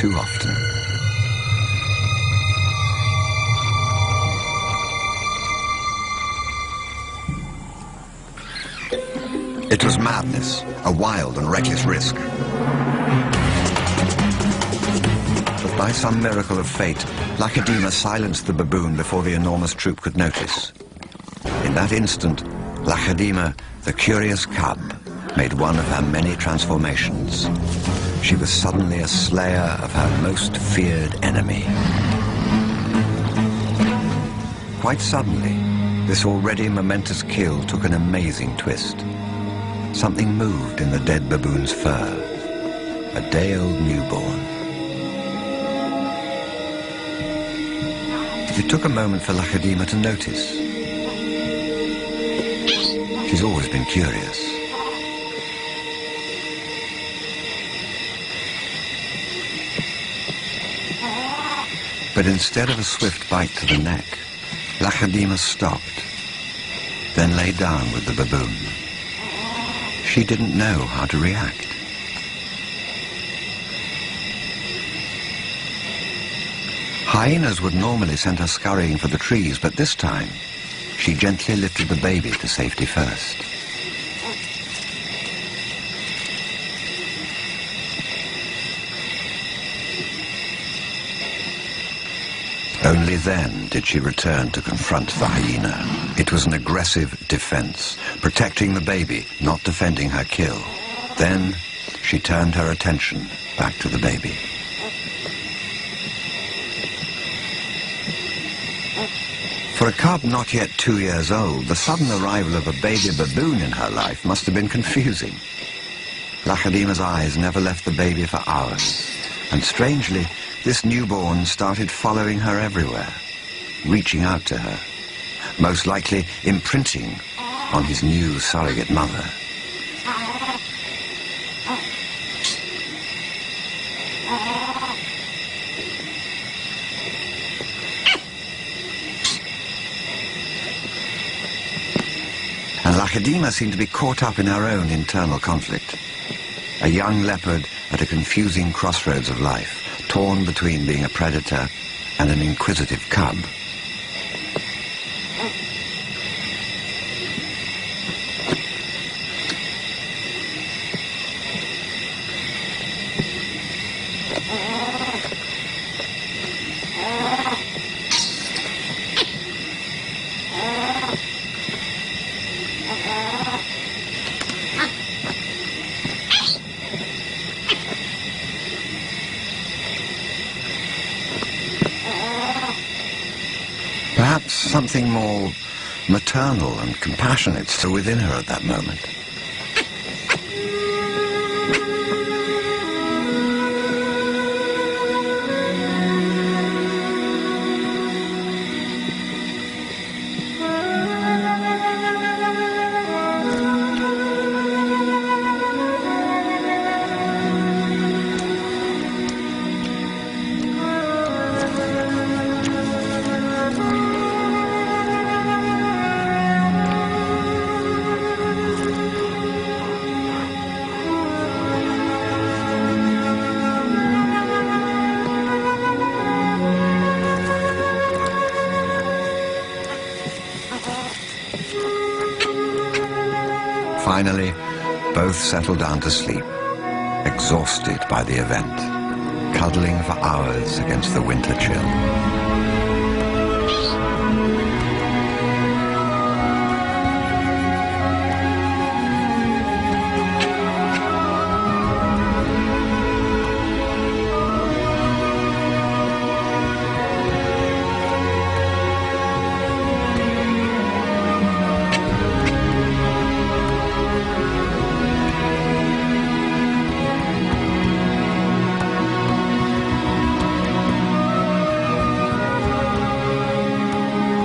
too often. It was madness, a wild and reckless risk. But by some miracle of fate, Lacedaemon silenced the baboon before the enormous troop could notice. In that instant, Lacedaemon, the curious cub, made one of her many transformations. She was suddenly a slayer of her most feared enemy. Quite suddenly, this already momentous kill took an amazing twist. Something moved in the dead baboon's fur. A day-old newborn. It took a moment for Lacedaemon to notice. She's always been curious. But instead of a swift bite to the neck, Lacedaemon stopped, then lay down with the baboon. She didn't know how to react. Hyenas would normally send her scurrying for the trees, but this time, she gently lifted the baby to safety first. Only then did she return to confront the hyena. It was an aggressive defense, protecting the baby, not defending her kill. Then she turned her attention back to the baby. For a cub not yet 2 years old, the sudden arrival of a baby baboon in her life must have been confusing. Lacedaemon's eyes never left the baby for hours, and strangely, this newborn started following her everywhere, reaching out to her, most likely imprinting on his new surrogate mother. And Lacedaemon seemed to be caught up in her own internal conflict. A young leopard at a confusing crossroads of life, torn between being a predator and an inquisitive cub. Perhaps something more maternal and compassionate still within her at that moment. Finally, both settled down to sleep, exhausted by the event, cuddling for hours against the winter chill.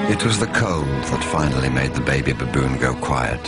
It was the cold that finally made the baby baboon go quiet.